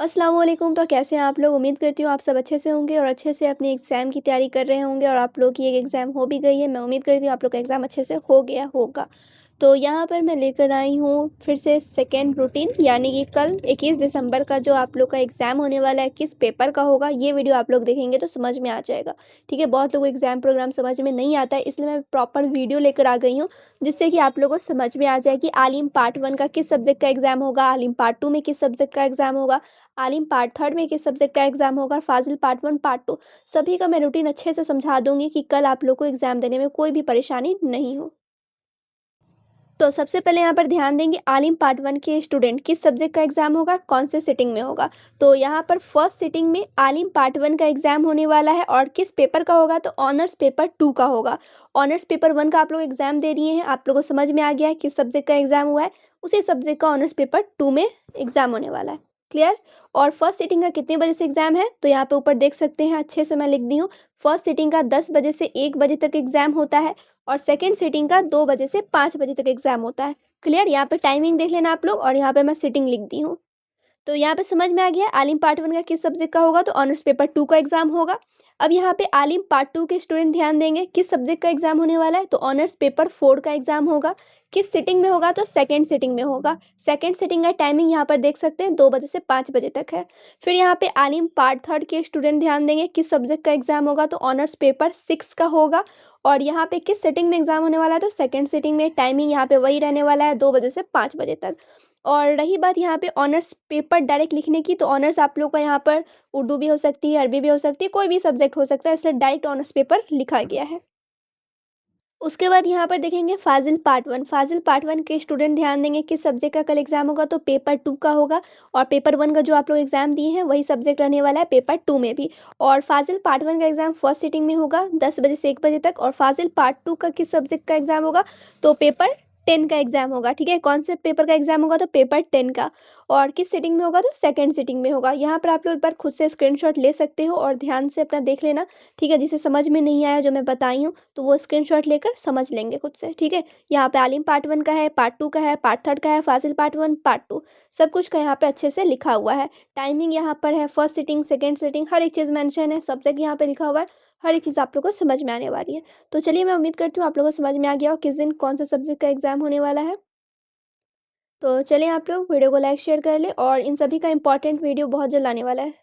अस्सलाम वालेकुम। तो कैसे हैं आप लोग? उम्मीद करती हूँ आप सब अच्छे से होंगे और अच्छे से अपने एग्ज़ाम की तैयारी कर रहे होंगे और आप लोग की एक एग्ज़ाम हो भी गई है। मैं उम्मीद करती हूँ आप लोग का एग्ज़ाम अच्छे से हो गया होगा। तो यहाँ पर मैं लेकर आई हूँ फिर से सेकेंड रूटीन, यानी कि कल 21 दिसंबर का जो आप लोग का एग्ज़ाम होने वाला है, किस पेपर का होगा, ये वीडियो आप लोग देखेंगे तो समझ में आ जाएगा। ठीक है? बहुत लोगों को एग्ज़ाम प्रोग्राम समझ में नहीं आता है, इसलिए मैं प्रॉपर वीडियो लेकर आ गई हूँ, जिससे कि आप लोगों को समझ में आ जाए कि आलिम पार्ट 1 का किस सब्जेक्ट का एग्ज़ाम होगा, आलिम पार्ट 2 में किस सब्जेक्ट का एग्ज़ाम होगा, आलिम पार्ट 3 में किस सब्जेक्ट का एग्ज़ाम होगा और फ़ाज़िल पार्ट 1, पार्ट 2 सभी का मैं रूटीन अच्छे से समझा दूँगी कि कल आप लोग को एग्ज़ाम देने में कोई भी परेशानी नहीं हो। तो सबसे पहले यहाँ पर ध्यान देंगे आलिम पार्ट 1 के स्टूडेंट किस सब्जेक्ट का एग्ज़ाम होगा, कौन से सिटिंग में होगा। तो यहाँ पर फर्स्ट सिटिंग में आलिम पार्ट 1 का एग्ज़ाम होने वाला है और किस पेपर का होगा, तो ऑनर्स पेपर 2 का होगा। ऑनर्स पेपर 1 का आप लोग एग्ज़ाम दे दिए हैं, आप लोगों को समझ में आ गया है किस सब्जेक्ट का एग्ज़ाम हुआ है, उसी सब्जेक्ट का ऑनर्स पेपर 2 में एग्ज़ाम होने वाला है। क्लियर? और फर्स्ट सिटिंग का कितने बजे से एग्ज़ाम है, तो यहाँ पे ऊपर देख सकते हैं, अच्छे से मैं लिख दी हूँ। फर्स्ट सिटिंग का 10 बजे से 1 बजे तक एग्ज़ाम होता है और सेकंड सिटिंग का 2 बजे से 5 बजे तक एग्ज़ाम होता है। क्लियर? यहाँ पे टाइमिंग देख लेना आप लोग और यहाँ पे मैं सिटिंग लिख दी हूँ। तो यहाँ पे समझ में आ गया आलिम पार्ट 1 का किस सब्जेक्ट का होगा, तो ऑनर्स पेपर 2 का एग्ज़ाम होगा। अब यहाँ पे आलिम पार्ट 2 के स्टूडेंट ध्यान देंगे, किस सब्जेक्ट का एग्ज़ाम होने वाला है, तो ऑनर्स पेपर 4 का एग्ज़ाम होगा। किस सिटिंग में होगा, तो सेकंड सिटिंग में होगा। सेकंड सिटिंग का टाइमिंग यहाँ पर देख सकते हैं 2 बजे से 5 बजे तक है। फिर यहाँ पे आलिम पार्ट 3 के स्टूडेंट ध्यान देंगे, किस सब्जेक्ट का एग्ज़ाम होगा, तो ऑनर्स पेपर 6 का होगा और यहाँ पे किस सिटिंग में एग्ज़ाम होने वाला है, तो सेकंड सिटिंग में। टाइमिंग यहाँ पे वही रहने वाला है 2 बजे से 5 बजे तक। और रही बात यहाँ पे ऑनर्स पेपर डायरेक्ट लिखने की, तो ऑनर्स आप लोग का यहाँ पर उर्दू भी हो सकती है, अरबी भी हो सकती है, कोई भी सब्जेक्ट हो सकता है, इसलिए डायरेक्ट ऑनर्स पेपर लिखा गया है। उसके बाद यहाँ पर देखेंगे फ़ाज़िल पार्ट 1। फ़ाज़िल पार्ट 1 के स्टूडेंट ध्यान देंगे किस सब्जेक्ट का कल एग्ज़ाम होगा, तो पेपर 2 का होगा और पेपर 1 का जो आप लोग एग्ज़ाम दिए हैं वही सब्जेक्ट रहने वाला है पेपर 2 में भी। और फ़ाज़िल पार्ट 1 का एग्ज़ाम फर्स्ट सिटिंग में होगा 10 बजे से 1 बजे तक और फ़ाज़िल पार्ट 2 का किस सब्जेक्ट का एग्ज़ाम होगा, तो पेपर 10 का एग्ज़ाम होगा। ठीक है? कौन से पेपर का एग्ज़ाम होगा, तो पेपर 10 का। और किस सिटिंग में होगा, तो सेकंड सिटिंग में होगा। यहाँ पर आप लोग एक बार खुद से स्क्रीनशॉट ले सकते हो और ध्यान से अपना देख लेना। ठीक है? जिसे समझ में नहीं आया जो मैं बताई हूँ, तो वो स्क्रीनशॉट लेकर समझ लेंगे खुद से। ठीक है? यहाँ पे आलिम पार्ट 1 का है, पार्ट 2 का है, पार्ट 3 का है, फ़ाज़िल पार्ट 1, पार्ट 2 सब कुछ का यहाँ पे अच्छे से लिखा हुआ है। टाइमिंग यहाँ पर है, फर्स्ट सिटिंग, सेकंड सिटिंग, हर एक चीज़ मेंशन है, सब्जेक्ट यहाँ पे लिखा हुआ है, हर एक चीज़ आप लोगों को समझ में आने वाली है। तो चलिए, मैं उम्मीद करती हूँ आप लोगों को समझ में आ गया हो किस दिन कौन से सब्जेक्ट का एग्ज़ाम होने वाला है। तो चलिए, आप लोग वीडियो को लाइक शेयर कर लें और इन सभी का इम्पोर्टेंट वीडियो बहुत जल्द आने वाला है।